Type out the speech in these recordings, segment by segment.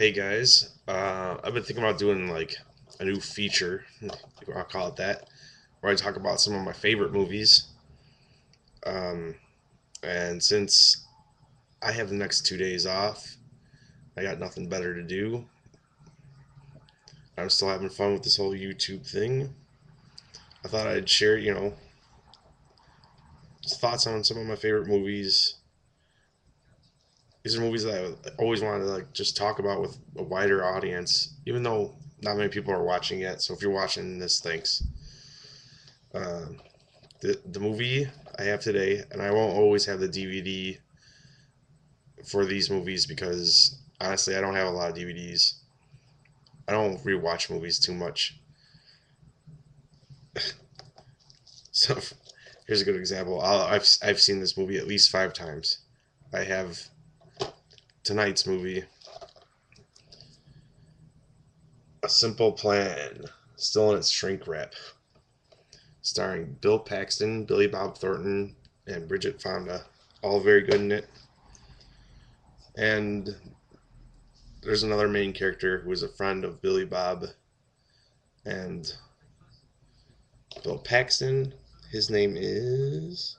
Hey guys, I've been thinking about doing like a new feature, I'll call it that, where I talk about some of my favorite movies. Um, and since I have the next 2 days off, I got nothing better to do. I'm still having fun with this whole YouTube thing. I thought I'd share, thoughts on some of my favorite movies. These are movies that I always wanted to like just talk about with a wider audience, even though not many people are watching yet. So if you're watching this, thanks. Um, the movie I have today, and I won't always have the DVD for these movies because honestly, I don't have a lot of DVDs. I don't rewatch movies too much. So here's a good example. I've seen this movie at least 5 times. I have tonight's movie, A Simple Plan, still in its shrink wrap, starring Bill Paxton, Billy Bob Thornton, and Bridget Fonda. All very good in it. And there's another main character who is a friend of Billy Bob and Bill Paxton. His name is,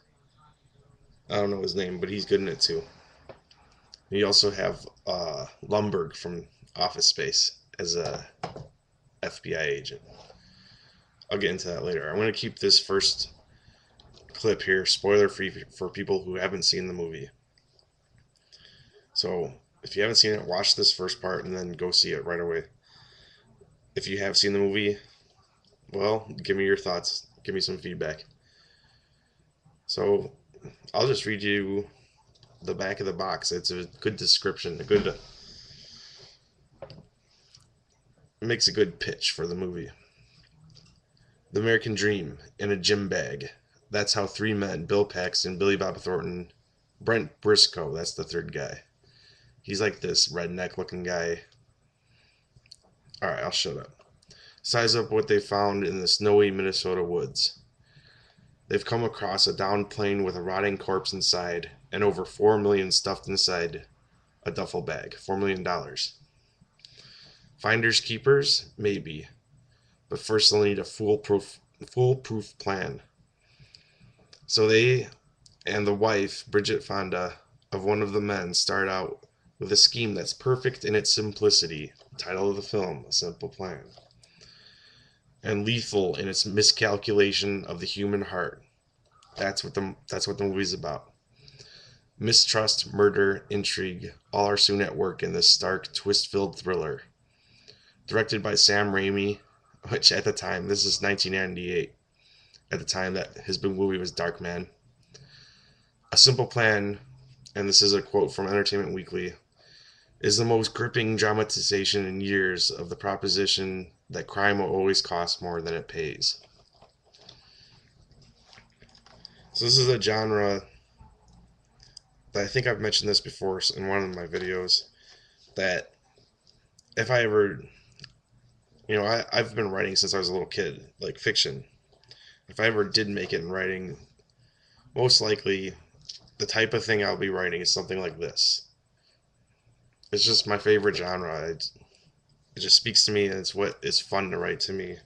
I don't know his name, but he's good in it too. You also have Lumberg from Office Space as a FBI agent. I'll get into that later. I'm going to keep this first clip here spoiler free for people who haven't seen the movie. So if you haven't seen it, watch this first part and then go see it right away. If you have seen the movie, well, give me your thoughts. Give me some feedback. So I'll just read you the back of the box. It's a good description. It makes a good pitch for the movie. The American Dream in a gym bag. That's how three men, Bill Paxton, Billy Bob Thornton, Brent Briscoe, that's the third guy. He's like this redneck looking guy. Alright, I'll shut up. Size up what they found in the snowy Minnesota woods. They've come across a downed plane with a rotting corpse inside and over 4 million stuffed inside a duffel bag. $4 million. Finders keepers? Maybe. But first they'll need a foolproof plan. So they and the wife, Bridget Fonda, of one of the men start out with a scheme that's perfect in its simplicity. Title of the film, A Simple Plan. And lethal in its miscalculation of the human heart. That's what the movie's about. Mistrust, murder, intrigue, all are soon at work in this stark, twist-filled thriller. Directed by Sam Raimi, which at the time, this is 1998, at the time that his big movie was Darkman. A Simple Plan, and this is a quote from Entertainment Weekly, is the most gripping dramatization in years of the proposition that crime will always cost more than it pays. So this is a genre that I think I've mentioned this before in one of my videos, that if I ever, I've been writing since I was a little kid, like fiction. If I ever did make it in writing, most likely the type of thing I'll be writing is something like this. It's just my favorite genre. It just speaks to me, and it's what is fun to write to me.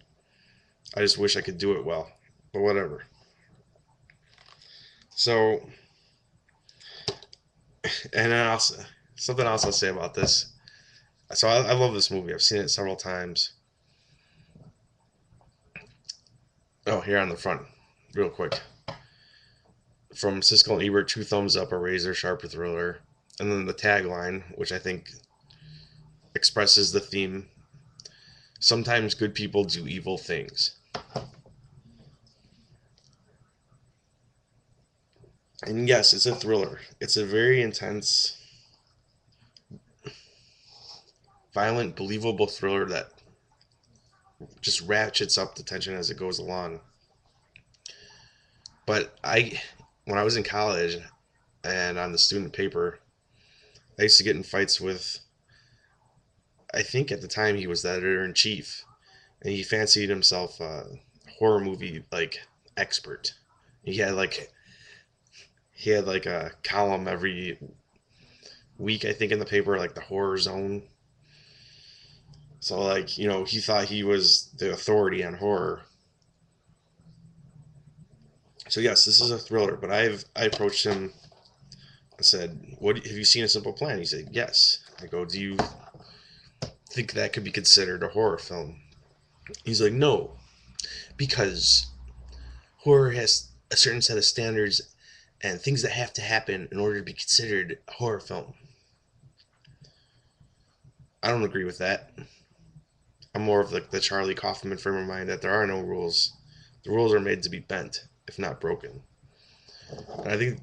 I just wish I could do it well, but whatever. So, and then also something else I'll say about this. So I love this movie. I've seen it several times. Oh, here on the front, real quick. From Siskel and Ebert, two thumbs up, a razor sharp thriller. And then the tagline, which I think expresses the theme. Sometimes good people do evil things. And yes, it's a thriller. It's a very intense, violent, believable thriller that just ratchets up the tension as it goes along. But when I was in college and on the student paper, I used to get in fights with, I think at the time he was the editor in chief, and he fancied himself a horror movie like expert. He had like he had like a column every week, I think, in the paper, like the horror zone. So like, he thought he was the authority on horror. So yes, this is a thriller, but I approached him. I said, "What have you seen A Simple Plan?" He said, "Yes." I go, "Do you think that could be considered a horror film?" He's like, "No, because horror has a certain set of standards and things that have to happen in order to be considered a horror film." I don't agree with that. I'm more of like the Charlie Kaufman frame of mind that there are no rules. The rules are made to be bent, if not broken. And I think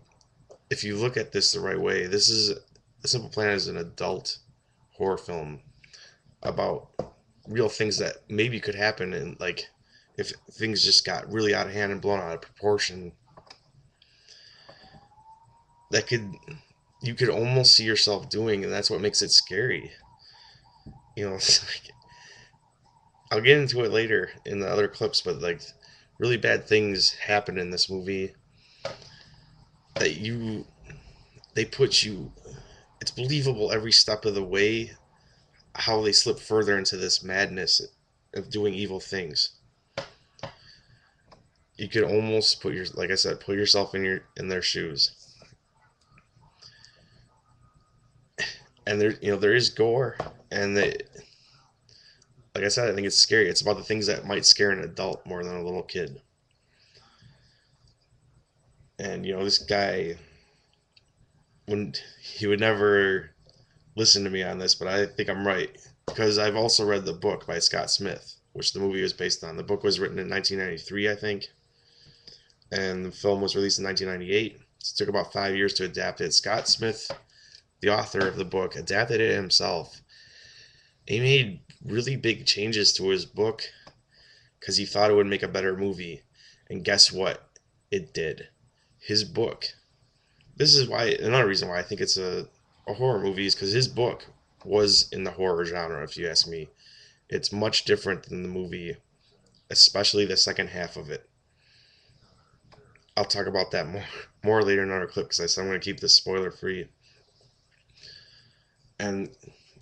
if you look at this the right way, this is A Simple Plan is an adult horror film about real things that maybe could happen, and like if things just got really out of hand and blown out of proportion, that could you could almost see yourself doing, and that's what makes it scary. It's like, I'll get into it later in the other clips, but like really bad things happen in this movie that they put you. It's believable every step of the way how they slip further into this madness of doing evil things. You could almost like I said, put yourself in their shoes. And there is gore, and like I said, I think it's scary. It's about the things that might scare an adult more than a little kid. And this guy, when he would never listen to me on this, but I think I'm right because I've also read the book by Scott Smith, which the movie was based on. The book was written in 1993, I think, and the film was released in 1998. It took about 5 years to adapt it. Scott Smith, the author of the book, adapted it himself. He made really big changes to his book because he thought it would make a better movie. And guess what? It did. His book. This is why another reason why I think it's a horror movie is because his book was in the horror genre, if you ask me. It's much different than the movie, especially the second half of it. I'll talk about that more later in another clip because I said I'm going to keep this spoiler free. And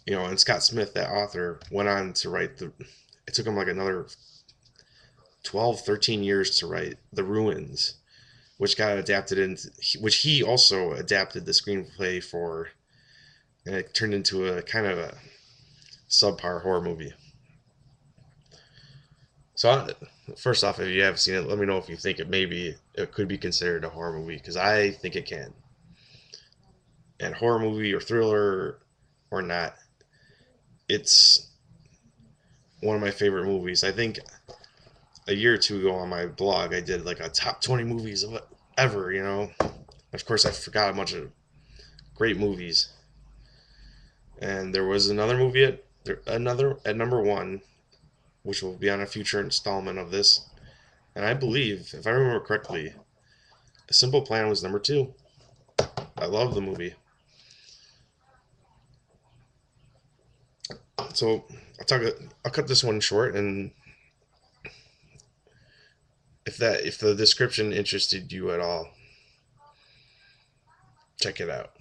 and Scott Smith, that author, went on to write it took him like another 12, 13 years to write The Ruins, which got adapted into, which he also adapted the screenplay for, and it turned into a kind of a subpar horror movie. So, first off, if you have seen it, let me know if you think it could be considered a horror movie, because I think it can. And horror movie or thriller or not, it's one of my favorite movies. I think a year or two ago on my blog, I did like a top 20 movies of ever, Of course, I forgot a bunch of great movies. And there was another movie at number one, which will be on a future installment of this. And I believe, if I remember correctly, A Simple Plan was number two. I love the movie. So I'll cut this one short, and if the description interested you at all, check it out.